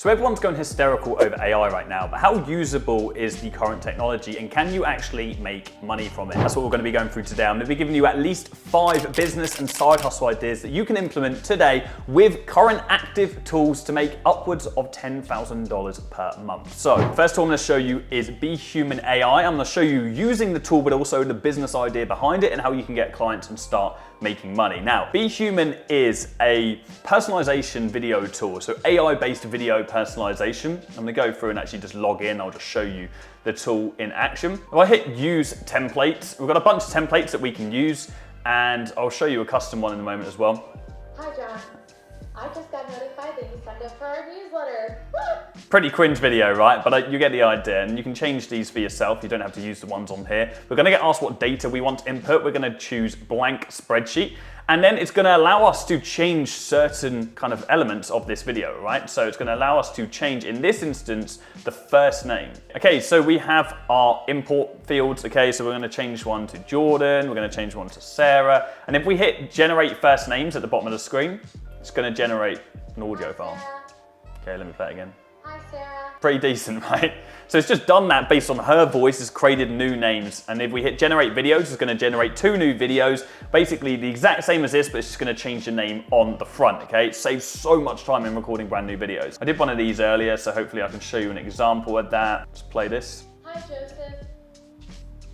So everyone's going hysterical over AI right now, but how usable is the current technology and can you actually make money from it? That's what we're going to be going through today. I'm going to be giving you at least 5 business and side hustle ideas that you can implement today with current active tools to make upwards of $10,000 per month. So first tool I'm going to show you is BeHuman AI. I'm going to show you using the tool, but also the business idea behind it and how you can get clients and start making money. Now, BeHuman is a personalization video tool, so AI-based video personalization. I'm gonna go through and actually just log in. I'll just show you the tool in action. If I hit use templates, we've got a bunch of templates that we can use, and I'll show you a custom one in a moment as well. Hi, John. I just got notified that you signed up for our newsletter. Pretty cringe video, right? But you get the idea, and you can change these for yourself. You don't have to use the ones on here. We're gonna get asked what data we want to input. We're gonna choose blank spreadsheet, and then it's gonna allow us to change certain kind of elements of this video, right? So it's gonna allow us to change, in this instance, the first name. Okay, so we have our import fields, okay? So we're gonna change one to Jordan, we're gonna change one to Sarah, and if we hit generate first names at the bottom of the screen, it's going to generate an audio file. Okay, let me play it again. Hi, Sarah. Pretty decent, right? So it's just done that based on her voice, it's created new names. And if we hit generate videos, it's going to generate 2 new videos, basically the exact same as this, but it's just going to change the name on the front, okay? It saves so much time in recording brand new videos. I did one of these earlier, so hopefully I can show you an example of that. Let's play this. Hi, Joseph.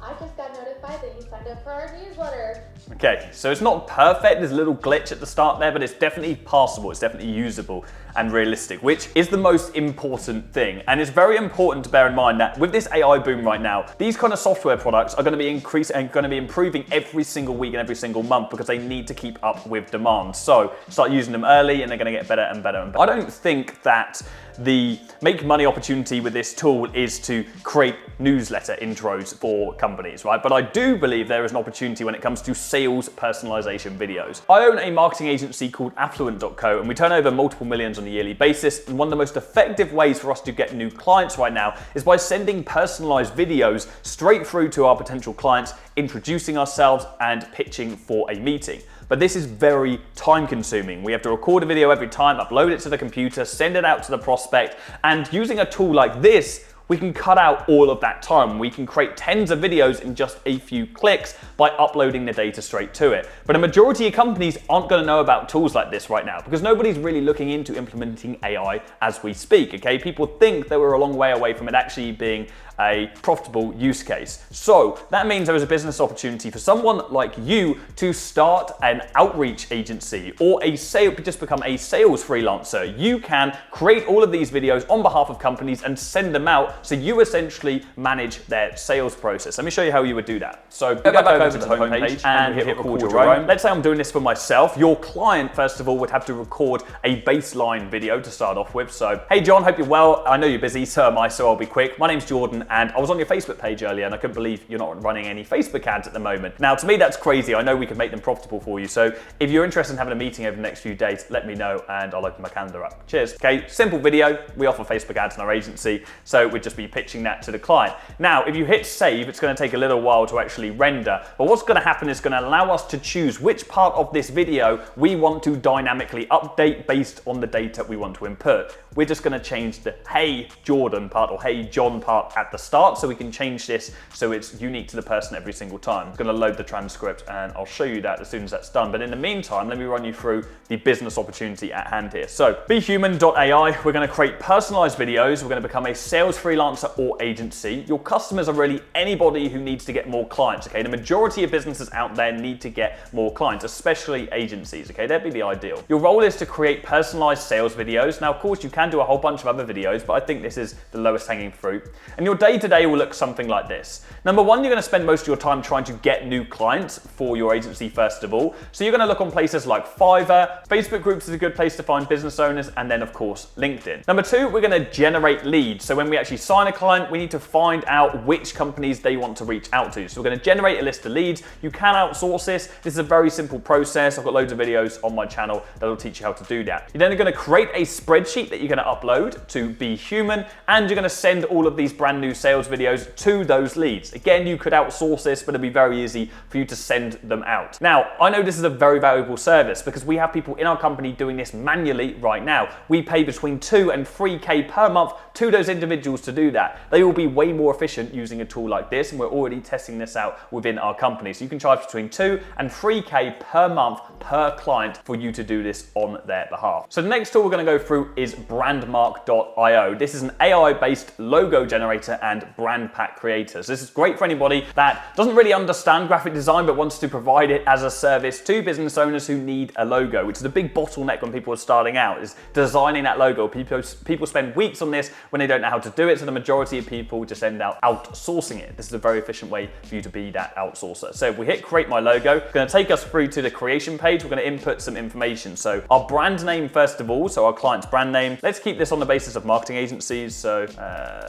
I just got notified that you signed up for our newsletter. Okay, so it's not perfect, there's a little glitch at the start there, but it's definitely passable, it's definitely usable and realistic, which is the most important thing. And it's very important to bear in mind that with this AI boom right now, these kind of software products are going to be increasing and going to be improving every single week and every single month because they need to keep up with demand. So start using them early and they're going to get better and better and better. I don't think that the make money opportunity with this tool is to create newsletter intros for companies, right? But I do believe there is an opportunity when it comes to sales personalization videos. I own a marketing agency called Affluent.co, and we turn over multiple millions on a yearly basis. And one of the most effective ways for us to get new clients right now is by sending personalized videos straight through to our potential clients, introducing ourselves and pitching for a meeting. But this is very time consuming. We have to record a video every time, upload it to the computer, send it out to the prospect, and using a tool like this, we can cut out all of that time. We can create tens of videos in just a few clicks by uploading the data straight to it. But a majority of companies aren't gonna know about tools like this right now because nobody's really looking into implementing AI as we speak, okay? People think that we're a long way away from it actually being a profitable use case. So that means there is a business opportunity for someone like you to start an outreach agency or just become a sales freelancer. You can create all of these videos on behalf of companies and send them out so you essentially manage their sales process. Let me show you how you would do that. So go back over to the homepage and hit record your own. Let's say I'm doing this for myself. Your client, first of all, would have to record a baseline video to start off with. So, hey John, hope you're well. I know you're busy, so am I, so I'll be quick. My name's Jordan, and I was on your Facebook page earlier and I couldn't believe you're not running any Facebook ads at the moment. Now, to me, that's crazy. I know we can make them profitable for you. So if you're interested in having a meeting over the next few days, let me know and I'll open my calendar up. Cheers. Okay, simple video. We offer Facebook ads in our agency, so we'd just be pitching that to the client. Now, if you hit save, it's going to take a little while to actually render, but what's going to happen is going to allow us to choose which part of this video we want to dynamically update based on the data we want to input. We're just going to change the Hey Jordan part or Hey John part at the start, so we can change this so it's unique to the person every single time. I'm going to load the transcript and I'll show you that as soon as that's done. But in the meantime, let me run you through the business opportunity at hand here. So BeHuman.ai, we're going to create personalized videos. We're going to become a sales freelancer or agency. Your customers are really anybody who needs to get more clients, okay? The majority of businesses out there need to get more clients, especially agencies, okay? That'd be the ideal. Your role is to create personalized sales videos. Now, of course, you can do a whole bunch of other videos, but I think this is the lowest hanging fruit. And your day-to-day will look something like this. Number one, you're going to spend most of your time trying to get new clients for your agency first of all. So you're going to look on places like Fiverr, Facebook groups is a good place to find business owners, and then of course, LinkedIn. Number two, we're going to generate leads. So when we actually sign a client, we need to find out which companies they want to reach out to. So we're going to generate a list of leads. You can outsource this. This is a very simple process. I've got loads of videos on my channel that'll teach you how to do that. You're then going to create a spreadsheet that you're going to upload to BeHuman, and you're going to send all of these brand new sales videos to those leads. Again, you could outsource this, but it'd be very easy for you to send them out. Now, I know this is a very valuable service because we have people in our company doing this manually right now. We pay between 2 and 3K per month to those individuals to do that. They will be way more efficient using a tool like this, and we're already testing this out within our company. So you can charge between 2 and 3K per month per client for you to do this on their behalf. So the next tool we're going to go through is Brandmark.io. This is an AI-based logo generator and brand pack creator. So this is great for anybody that doesn't really understand graphic design but wants to provide it as a service to business owners who need a logo, which is a big bottleneck when people are starting out, is designing that logo. People spend weeks on this when they don't know how to do it, so the majority of people just end up outsourcing it. This is a very efficient way for you to be that outsourcer. So if we hit create my logo, it's going to take us through to the creation page. We're going to input some information. So our brand name first of all, so our client's brand name. Let's keep this on the basis of marketing agencies. So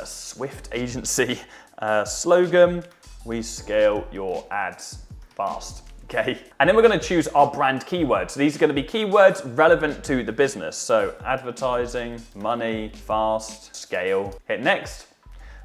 Swift Agency. Slogan, we scale your ads fast. Okay, and then we're going to choose our brand keywords. So these are going to be keywords relevant to the business. So advertising, money, fast, scale. Hit next.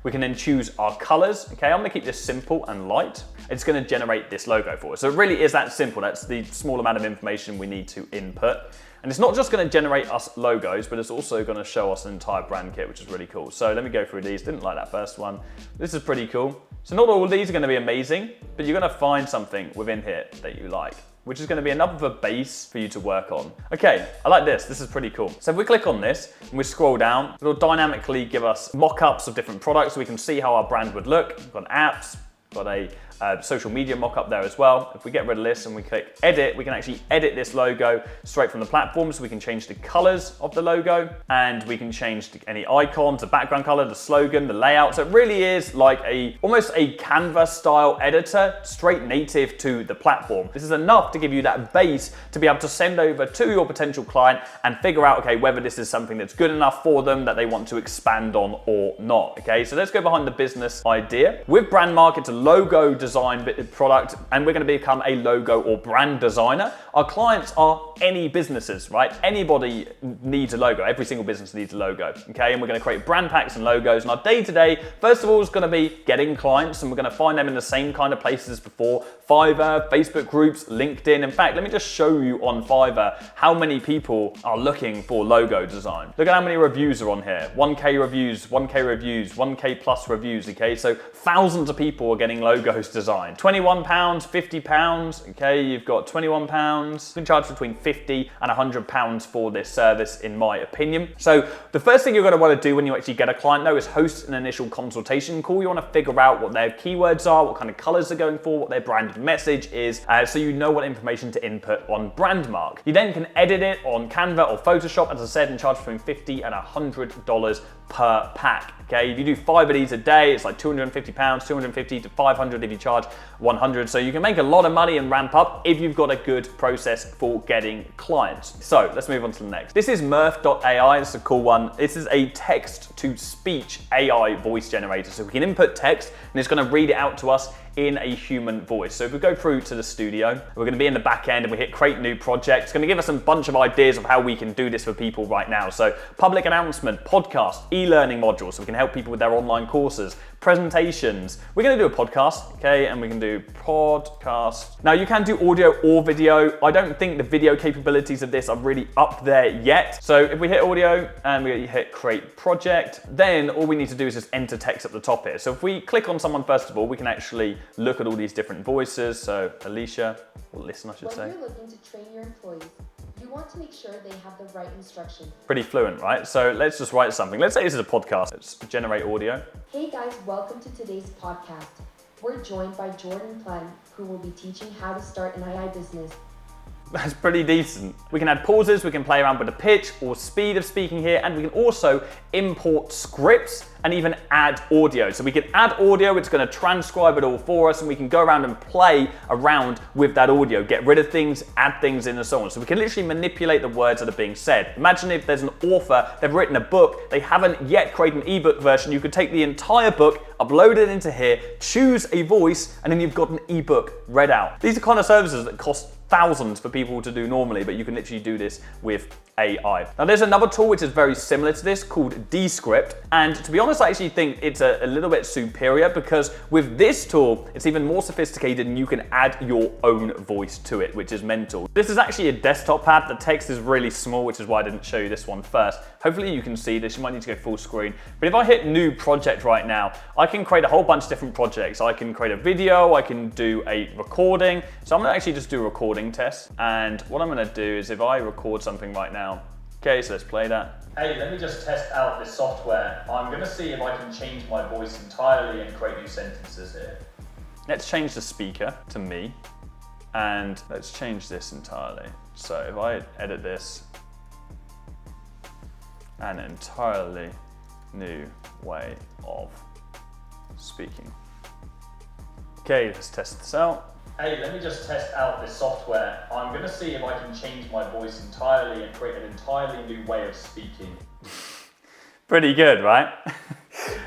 We can then choose our colors. Okay, I'm going to keep this simple and light. It's going to generate this logo for us. So it really is that simple. That's the small amount of information we need to input. And it's not just going to generate us logos, but it's also going to show us an entire brand kit, which is really cool. So let me go through these. Didn't like that first one. This is pretty cool. So not all of these are going to be amazing, but you're going to find something within here that you like, which is going to be enough of a base for you to work on. Okay, I like this. This is pretty cool. So if we click on this and we scroll down, it'll dynamically give us mock-ups of different products so we can see how our brand would look. We've got apps, got a social media mock-up there as well. If we get rid of this and we click edit, we can actually edit this logo straight from the platform. So we can change the colors of the logo and we can change any icons, the background color, the slogan, the layout. So it really is like almost a Canva style editor, straight native to the platform. This is enough to give you that base to be able to send over to your potential client and figure out, okay, whether this is something that's good enough for them that they want to expand on or not. Okay, so let's go behind the business idea. With Brandmark, it's a logo design product, and we're going to become a logo or brand designer. Our clients are any businesses, right? Anybody needs a logo. Every single business needs a logo, okay? And we're going to create brand packs and logos. And our day-to-day, first of all, is going to be getting clients, and we're going to find them in the same kind of places as before. Fiverr, Facebook groups, LinkedIn. In fact, let me just show you on Fiverr how many people are looking for logo design. Look at how many reviews are on here. 1K reviews, 1K reviews, 1K plus reviews, okay? So thousands of people are getting logos designed. £21, £50, okay? You've got £21. You can charge between £50 and £100 for this service, in my opinion. So the first thing you're going to want to do when you actually get a client though is host an initial consultation call. You want to figure out what their keywords are, what kind of colors they're going for, what their brand message is, so you know what information to input on Brandmark. You then can edit it on Canva or Photoshop, as I said, and charge between $50 and $100 per pack. Okay, if you do 5 of these a day, it's like £250, 250 to 500 if you charge 100. So you can make a lot of money and ramp up if you've got a good process for getting clients. So let's move on to the next. This is Murph.ai. This is a cool one. This is a text-to-speech AI voice generator. So we can input text and it's going to read it out to us in a human voice. So if we go through to the studio, we're going to be in the back end and we hit create new project. It's going to give us a bunch of ideas of how we can do this for people right now. So public announcement, podcast, e-learning modules, so we can help people with their online courses, presentations. We're going to do a podcast, okay, and we can do podcast. Now you can do audio or video. I don't think the video capabilities of this are really up there yet. So if we hit audio and we hit create project, then all we need to do is just enter text at the top here. So if we click on someone first of all, we can actually look at all these different voices. So Alicia, or listen I should say. When you're looking to train your employees, you want to make sure they have the right instruction. Pretty fluent, right? So let's just write something. Let's say this is a podcast. Let's generate audio. Hey guys, welcome to today's podcast. We're joined by Jordan Platten, who will be teaching how to start an AI business. That's pretty decent. We can add pauses, we can play around with the pitch or speed of speaking here, and we can also import scripts and even add audio. So we can add audio, it's going to transcribe it all for us, and we can go around and play around with that audio, get rid of things, add things in and so on. So we can literally manipulate the words that are being said. Imagine if there's an author, they've written a book, they haven't yet created an ebook version. You could take the entire book, upload it into here, choose a voice, and then you've got an ebook read out. These are kind of services that cost thousands for people to do normally, but you can literally do this with AI. Now there's another tool which is very similar to this called Descript, and to be honest I actually think it's a little bit superior because with this tool it's even more sophisticated and you can add your own voice to it, which is mental. This is actually a desktop app. The text is really small, which is why I didn't show you this one first. Hopefully you can see this. You might need to go full screen, but if I hit new project right now, I can create a whole bunch of different projects. I can create a video, I can do a recording. So I'm gonna actually just do a recording test, and what I'm gonna do is if I record something right now. Okay, so let's play that. Hey, let me just test out this software. I'm gonna see if I can change my voice entirely and create new sentences here. Let's change the speaker to me, and let's change this entirely. So if I edit this, an entirely new way of speaking. Okay, let's test this out. Hey, let me just test out this software. I'm gonna see if I can change my voice entirely and create an entirely new way of speaking. Pretty good, right?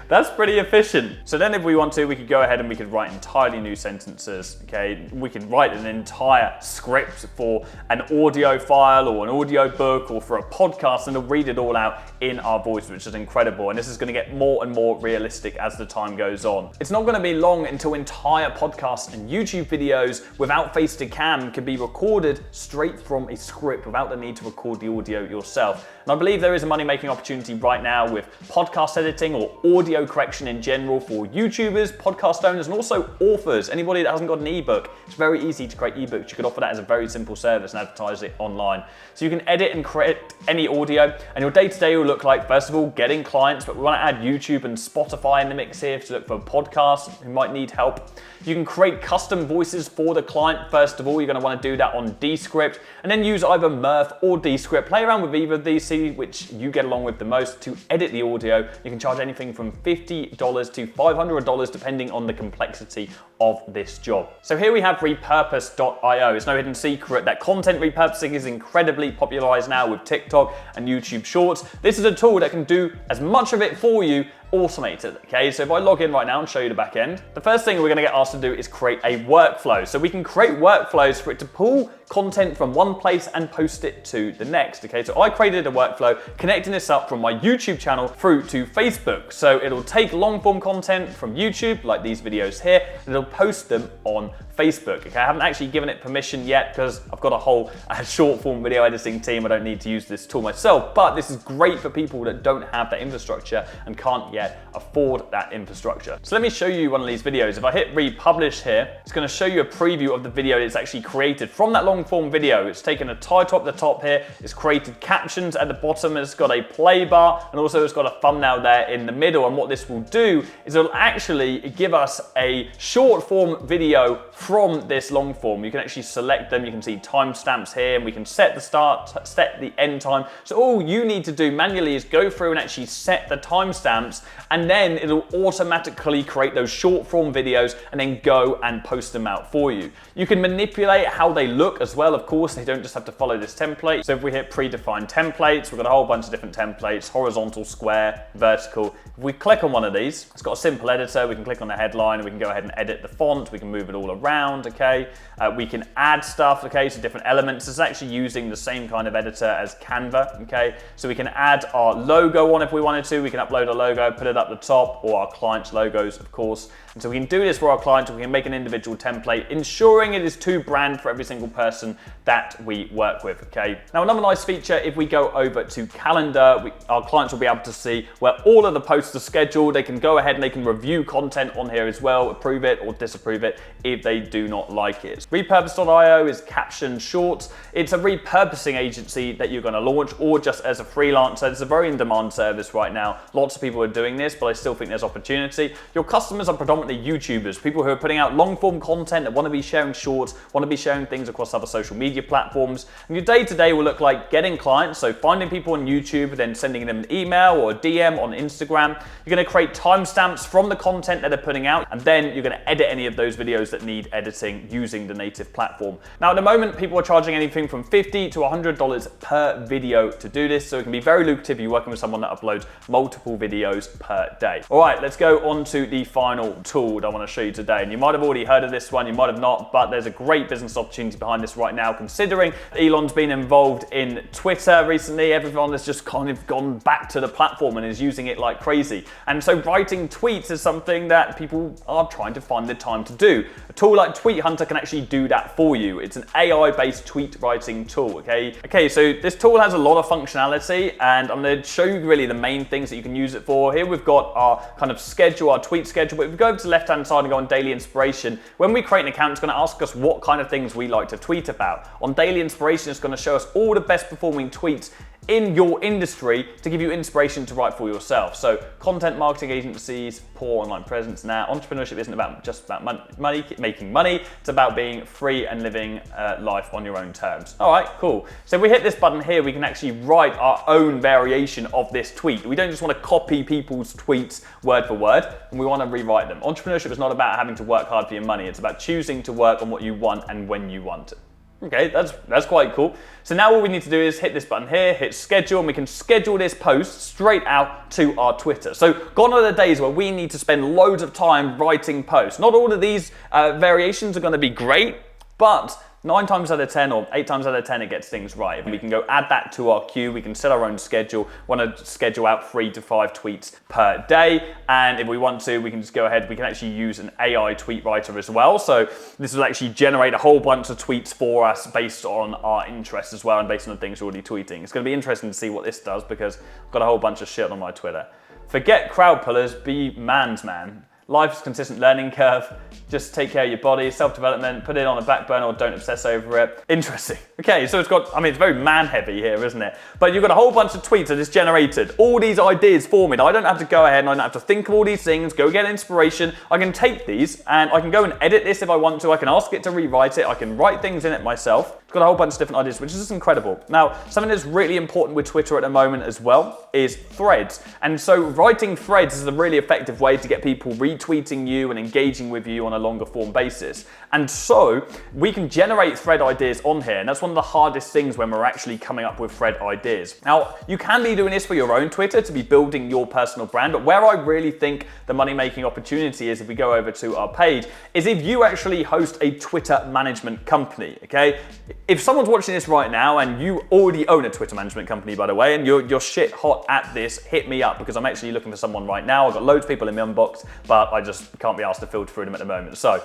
That's pretty efficient. So then if we want to, we could go ahead and we could write entirely new sentences, okay? We could write an entire script for an audio file or an audio book or for a podcast, and it'll read it all out in our voice, which is incredible. And this is gonna get more and more realistic as the time goes on. It's not gonna be long until entire podcasts and YouTube videos without face to cam can be recorded straight from a script without the need to record the audio yourself. And I believe there is a money-making opportunity right now with podcast editing or audio correction in general for YouTubers, podcast owners, and also authors. Anybody that hasn't got an ebook, it's very easy to create ebooks. You could offer that as a very simple service and advertise it online. So you can edit and create any audio, and your day-to-day will look like, first of all, getting clients, but we want to add YouTube and Spotify in the mix here to look for podcasts who might need help. You can create custom voices for the client. First of all, you're going to want to do that on Descript, and then use either Murph or Descript. Play around with either of these, see which you get along with the most to edit the audio. You can charge anything from $50 to $500 depending on the complexity of this job. So here we have Repurpose.io. It's no hidden secret that content repurposing is incredibly popularized now with TikTok and YouTube Shorts. This is a tool that can do as much of it for you automated, okay? So if I log in right now and show you the back end, the first thing we're gonna get asked to do is create a workflow. So we can create workflows for it to pull content from one place and post it to the next, okay? So I created a workflow connecting this up from my YouTube channel through to Facebook. So it'll take long form content from YouTube, like these videos here, and it'll post them on Facebook, okay? I haven't actually given it permission yet because I've got a whole short form video editing team. I don't need to use this tool myself, but this is great for people that don't have that infrastructure and can't yet afford that infrastructure. So let me show you one of these videos. If I hit republish here, it's gonna show you a preview of the video it's actually created from that long form video. It's taken a title at the top here, it's created captions at the bottom, it's got a play bar, and also it's got a thumbnail there in the middle. And what this will do is it'll actually give us a short form video from this long form. You can actually select them, you can see timestamps here, and we can set the start, set the end time. So all you need to do manually is go through and actually set the timestamps, and then it'll automatically create those short form videos and then go and post them out for you. You can manipulate how they look as well, of course. They don't just have to follow this template. So if we hit predefined templates, we've got a whole bunch of different templates, horizontal, square, vertical. If we click on one of these, it's got a simple editor. We can click on the headline and we can go ahead and edit the font. We can move it all around, okay? We can add stuff, okay, to different elements. It's actually using the same kind of editor as Canva, okay? So we can add our logo on if we wanted to. We can upload a logo, put it up the top, or our clients' logos, of course. And so we can do this for our clients. We can make an individual template, ensuring it is to brand for every single person that we work with, okay? Now, another nice feature, if we go over to calendar, our clients will be able to see where all of the posts are scheduled. They can go ahead and they can review content on here as well, approve it or disapprove it if they do not like it. Repurpose.io is caption shorts. It's a repurposing agency that you're gonna launch, or just as a freelancer. It's a very in-demand service right now. Lots of people are doing this, but I still think there's opportunity. Your customers are predominantly YouTubers, people who are putting out long-form content, that want to be sharing shorts, want to be sharing things across other social media platforms. And your day-to-day will look like getting clients, so finding people on YouTube, then sending them an email or a DM on Instagram. You're going to create timestamps from the content that they're putting out, and then you're going to edit any of those videos that need editing using the native platform. Now, at the moment, people are charging anything from $50 to $100 per video to do this, so it can be very lucrative if you're working with someone that uploads multiple videos per day. All right, let's go on to the final tool. tool that I want to show you today. And you might have already heard of this one, you might have not, but there's a great business opportunity behind this right now, considering Elon's been involved in Twitter recently. Everyone has just kind of gone back to the platform and is using it like crazy. And so writing tweets is something that people are trying to find the time to do. A tool like Tweet Hunter can actually do that for you. It's an AI-based tweet writing tool, okay, so this tool has a lot of functionality, and I'm going to show you really the main things that you can use it for. Here we've got our kind of schedule, our tweet schedule, but if we go over to the left-hand side and go on Daily Inspiration, when we create an account, it's going to ask us what kind of things we like to tweet about. On Daily Inspiration, it's going to show us all the best performing tweets in your industry to give you inspiration to write for yourself. So content marketing agencies, poor online presence. Now, entrepreneurship isn't just about money, making money. It's about being free and living life on your own terms. All right, cool. So if we hit this button here, we can actually write our own variation of this tweet. We don't just want to copy people's tweets word for word, and we want to rewrite them. Entrepreneurship is not about having to work hard for your money. It's about choosing to work on what you want and when you want it. Okay, that's quite cool. So now all we need to do is hit this button here, hit schedule, and we can schedule this post straight out to our Twitter. So gone are the days where we need to spend loads of time writing posts. Not all of these variations are going to be great, but 9 times out of 10 or 8 times out of 10 it gets things right. And we can go add that to our queue. We can set our own schedule. Want to schedule out 3 to 5 tweets per day. And if we want to, we can just go ahead. We can actually use an AI tweet writer as well. So this will actually generate a whole bunch of tweets for us based on our interests as well and based on the things we're already tweeting. It's going to be interesting to see what this does because I've got a whole bunch of shit on my Twitter. Forget crowd pullers, be man's man. Life's consistent learning curve. Just take care of your body, self-development, put it on a back burner or don't obsess over it. Interesting. Okay, so it's got, it's very man-heavy here, isn't it? But you've got a whole bunch of tweets that it's generated. All these ideas for me. Now, I don't have to go ahead and I don't have to think of all these things, go get inspiration. I can take these and I can go and edit this if I want to. I can ask it to rewrite it. I can write things in it myself. It's got a whole bunch of different ideas, which is just incredible. Now, something that's really important with Twitter at the moment as well is threads. And so writing threads is a really effective way to get people retweeting you and engaging with you on a longer form basis. And so we can generate thread ideas on here. And that's one of the hardest things when we're actually coming up with thread ideas. Now, you can be doing this for your own Twitter to be building your personal brand. But where I really think the money-making opportunity is, if we go over to our page, is if you actually host a Twitter management company, okay? If someone's watching this right now and you already own a Twitter management company, by the way, and you're shit hot at this, hit me up because I'm actually looking for someone right now. I've got loads of people in my inbox, but I just can't be asked to filter through them at the moment. So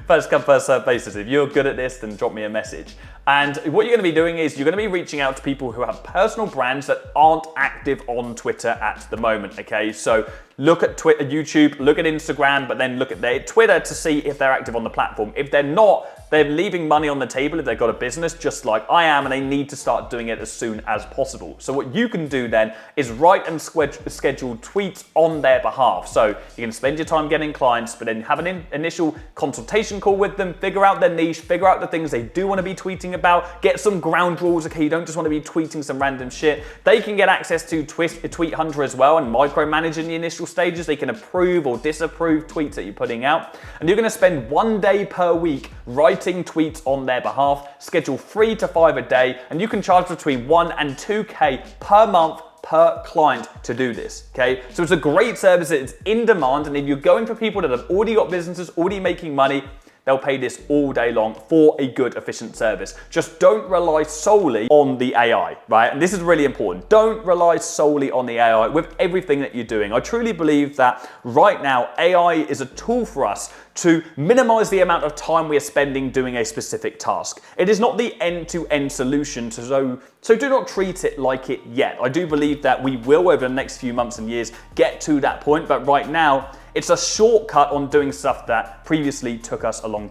first come, first serve basis. If you're good at this, then drop me a message. And what you're going to be doing is you're going to be reaching out to people who have personal brands that aren't active on Twitter at the moment, okay? So look at Twitter, YouTube, look at Instagram, but then look at their Twitter to see if they're active on the platform. If they're not, they're leaving money on the table if they've got a business, just like I am, and they need to start doing it as soon as possible. So what you can do then is write and schedule tweets on their behalf. So you can spend your time getting clients, but then have an initial consultation call with them, figure out their niche, figure out the things they do want to be tweeting about, get some ground rules, okay? You don't just want to be tweeting some random shit. They can get access to Tweet Hunter as well and micromanage in the initial stages. They can approve or disapprove tweets that you're putting out. And you're going to spend 1 day per week writing tweets on their behalf, schedule 3 to 5 a day, and you can charge between 1 and 2K per month per client to do this, okay? So it's a great service, it's in demand, and if you're going for people that have already got businesses, already making money, they'll pay this all day long for a good, efficient service. Just don't rely solely on the AI, right? And this is really important. Don't rely solely on the AI with everything that you're doing. I truly believe that right now, AI is a tool for us to minimize the amount of time we are spending doing a specific task. It is not the end-to-end solution, so do not treat it like it yet. I do believe that we will, over the next few months and years, get to that point, but right now, it's a shortcut on doing stuff that previously took us a long